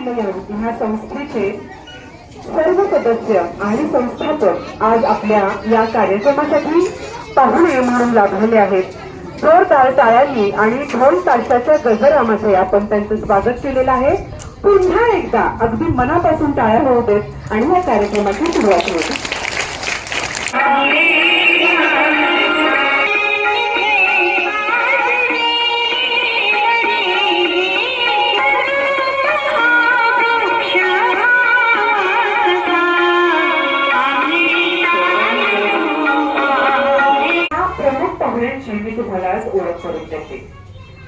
निलयम ह्या संस्थेचे सर्व सदस्य आणि संस्थापक आज आपल्या या कार्यक्रमासाठी पाहुणे म्हणून लाभलेले आहेत. जोरदार टाळ्यांनी आणि ढोल ताशाच्या गजरामध्ये आपण त्यांचं स्वागत केलेलं आहे. पुन्हा एकदा अगदी मनापासून टाळ्या होऊ देत आणि या कार्यक्रमाची सुरुवात होते. मी तुम्हाला आज ओळख करून देते.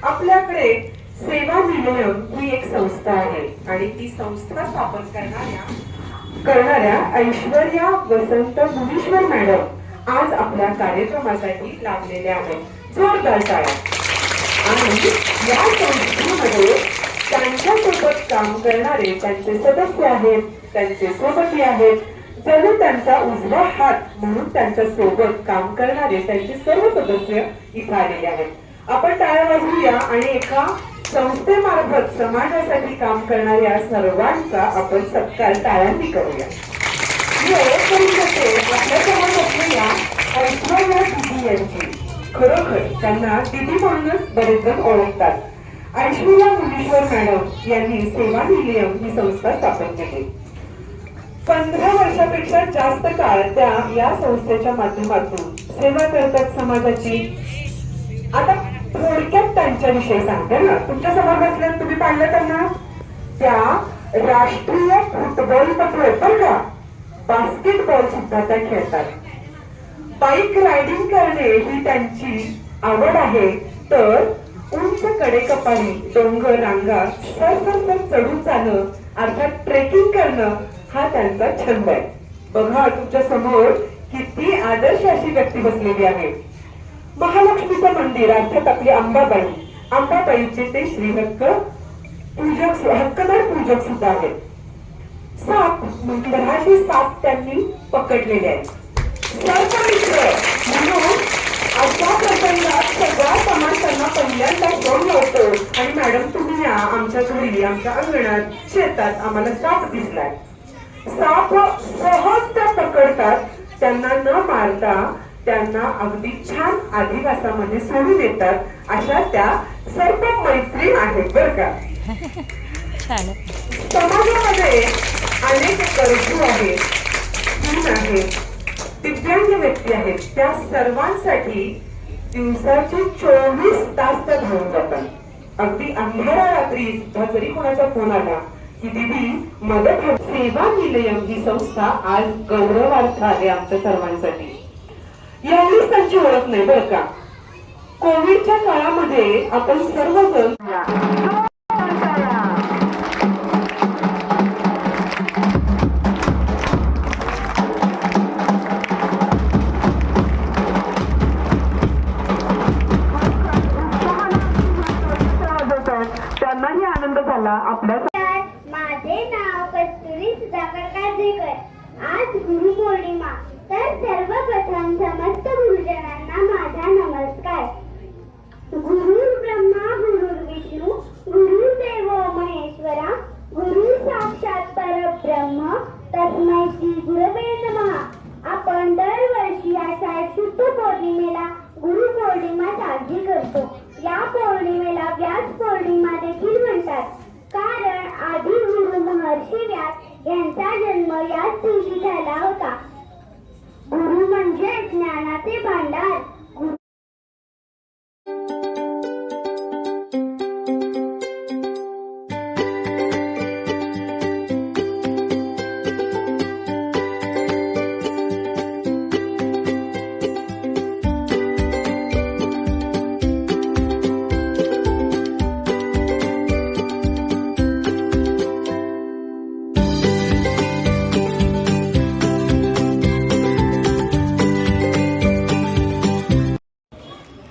आपल्याकडे सेवा निलयम ही एक संस्था आहे आणि ती संस्था स्थापन करणाऱ्या ऐश्वर्या वसंत मुनीश्वर मॅडम आज आपल्या कार्यक्रमासाठी लाभलेल्या आहेत. जोरदार टाळ्या. आणि या संस्थेमध्ये त्यांच्यासोबत काम करणारे त्यांचे सदस्य आहेत, त्यांचे सोबती आहेत, जणू त्यांचा उजवा हात म्हणून त्यांच्या सोबत काम करणारे त्यांचे सर्व सदस्य इथे आलेले आहेत. आपण टाळ्या वाजवूया आणि एका संस्थेमार्फत समाजासाठी काम करणाऱ्या सर्वांचा आपण सत्कार टाळ्यांनी करूया. मी ओळख करून देते आपल्या समोर असलेल्या ऐश्वर्या दिदी यांची. खरोखर त्यांना दिदी म्हणूनच बरेच जण ओळखतात. ऐश्वर्या मुनीश्वर मॅडम यांनी सेवा निलयम ही संस्था स्थापन केली. 15 वर्षापेक्षा जास्त काळ त्या या संस्थेच्या माध्यमातून सेवा करतात समाजाची. आता थोडक्यात त्यांच्याविषयी सांगते ना. तुमच्या समोर बसल्यात तुम्ही पाहिलं त्यांना. त्या राष्ट्रीय फुटबॉलपटू आहेत बरं का. बास्केटबॉल सुद्धा त्या खेळतात. बाईक रायडिंग करणे ही त्यांची आवड आहे. तर उंच कडेकपारी डोंगर रांगा सर चढून जाणं अर्थात ट्रेकिंग करणं हा त्यांचा छंद आहे. बघा तुमच्या समोर किती आदर्श अशी व्यक्ती बसलेली आहे. महालक्ष्मीचं मंदिर अर्थात आपली अंबाबाईचे ते श्रीहक्क पूजक हक्कदार पूजक सुद्धा आहेत. साप म्हणजे साप त्यांनी पकडलेले आहेत. सर्पमित्र म्हणून अशा प्रसंगात सगळा समाज त्यांना पहिल्यांदा फोन लावतो आणि मॅडम तुम्ही या आमच्या घरी आमच्या अंगणात शेतात आम्हाला साप दिसलाय. साप सहज त्या पकडतात. त्यांना न मारता त्यांना अगदी छान अधिवासामध्ये सोडून देतात. अशा त्या सर्प मैत्रीण आहेत बर का. समाजामध्ये अनेक गरजू आहेत, दिव्यांग व्यक्ती आहेत. त्या सर्वांसाठी दिवसाचे 24 तास त्या धावून जातात. अगदी अंधारा रात्री सुद्धा जरी कोणाचा फोन आला की दीदी मदत. सेवा निलयम ही संस्था आज गौरवार्थ आहे आमच्या सर्वांसाठी. एवढीच त्यांची ओळख नाही बरं का. कोविडच्या काळामध्ये आपण सर्वजण त्यांनाही आनंद झाला. आपल्या माझे नाव कस्तुरी सुधाकर काजेकर. आज गुरुपौर्णिमा. तर सर्वप्रथम समस्त गुरुजनांना माझा नमस्कार. गुरुर् ब्रह्मा गुरुर्विष्णू गुरुर्देव महेश्वरा गुरु साक्षात परब्रह्म तस्मै श्री गुरवे नमः. आपण दरवर्षी आषाढ शुद्ध पौर्णिमेला गुरुपौर्णिमा साजरी करतो. या पौर्णिमेला व्यास पौर्णिमा देखील म्हणतात. कारण आदी गुरु महर्षी व्यास यांचा जन्म याच दिवशी झाला होता. गुरु म्हणजे ज्ञानाचे भांडार.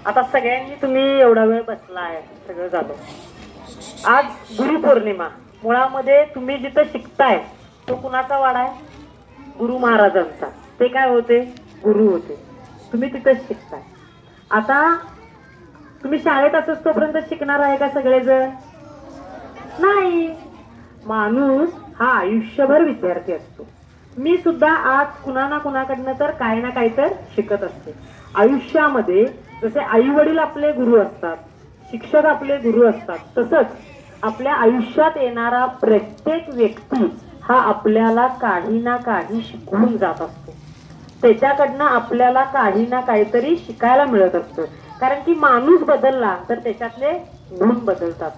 आता सगळ्यांनी तुम्ही एवढा वेळ बसला आहे, सगळं झालं. आज गुरुपौर्णिमा. मुळामध्ये तुम्ही जिथं शिकताय तो कुणाचा वाडा आहे? गुरु महाराजांचा. ते काय होते? गुरु होते. तुम्ही तिथंच शिकताय. आता तुम्ही शाळेत असच तोपर्यंत शिकणार आहे का सगळेजण? नाही. माणूस हा आयुष्यभर विद्यार्थी असतो. मी सुद्धा आज कुणा ना कुणाकडनं तर काही ना काही तर शिकत असते. आयुष्यामध्ये जसे आई वडील आपले गुरु असतात, शिक्षक आपले गुरु असतात, तसंच आपल्या आयुष्यात येणारा प्रत्येक व्यक्ती हा आपल्याला काही ना काही शिकवून जात असतो. त्याच्याकडनं आपल्याला काही ना काहीतरी शिकायला मिळत असतं. कारण की माणूस बदलला तर त्याच्यातले गुण बदलतात.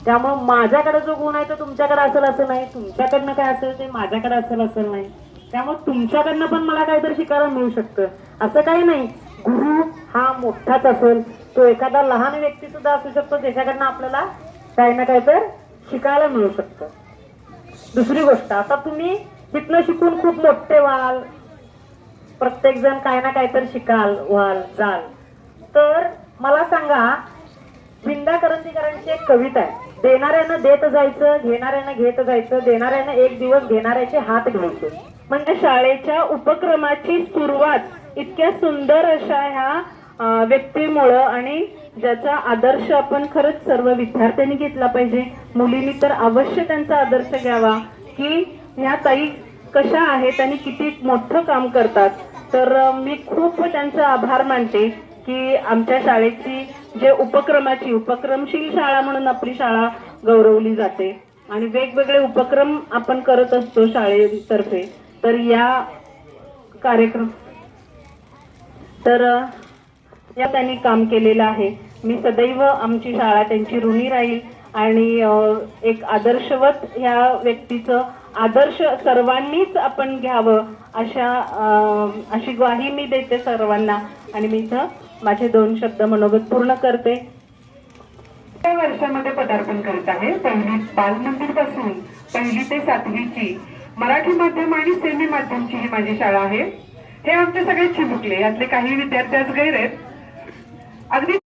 त्यामुळे माझ्याकडे जो गुण आहे तो तुमच्याकडे असेल असं नाही, तुमच्याकडनं काय असेल ते माझ्याकडे असेल असं नाही. त्यामुळे तुमच्याकडनं पण मला काहीतरी शिकायला मिळू शकतं. असं काही नाही गुरु हा मोठाच असेल, तो एखादा लहान व्यक्ती सुद्धा असू शकतो, त्याच्याकडनं आपल्याला काही ना काही तर शिकायला मिळू शकतं. दुसरी गोष्ट, आता तुम्ही तिथनं शिकून खूप मोठे व्हाल, प्रत्येक जण काही ना काही तर शिकाल व्हाल जाल, तर मला सांगा, विंदा करंदीकरांची एक कविता आहे, देणाऱ्यानं देत जायचं, घेणाऱ्यानं घेत जायचं, देणाऱ्यानं एक दिवस घेणाऱ्याचे हात घ्यायचे. म्हणजे शाळेच्या उपक्रमाची सुरुवात इतक्या सुंदर अशा ह्या व्यक्तीमुळं आणि ज्याचा आदर्श आपण खरंच सर्व विद्यार्थ्यांनी घेतला पाहिजे. मुलींनी तर अवश्य त्यांचा आदर्श घ्यावा की ह्या ताई कशा आहेत आणि किती मोठं काम करतात. तर मी खूप त्यांचा आभार मानते की आमच्या शाळेची जे उपक्रमशील शाळा म्हणून आपली शाळा गौरवली जाते आणि वेगवेगळे उपक्रम आपण करत असतो शाळेतर्फे. तर या कार्यक्रम या त्यांनी काम केलेलं आहे. मी सदैव आमची शाळा त्यांची ऋणी राहील आणि एक आदर्शवत ह्या व्यक्तीचं आदर्श सर्वांनीच आपण घ्यावं अशी ग्वाही मी देते सर्वांना. आणि मी इथं माझे 2 शब्द मनोगत पूर्ण करते. या वर्षामध्ये पदार्पण करत आहे. पहिली बालमंदिर पासून 1ली ते 7वीची मराठी माध्यम आणि सेमी माध्यमची ही माझी शाळा आहे. हे आमचे सगळे चिमुकले, यातले काही विद्यार्थी आज गैर आहेत. अगदी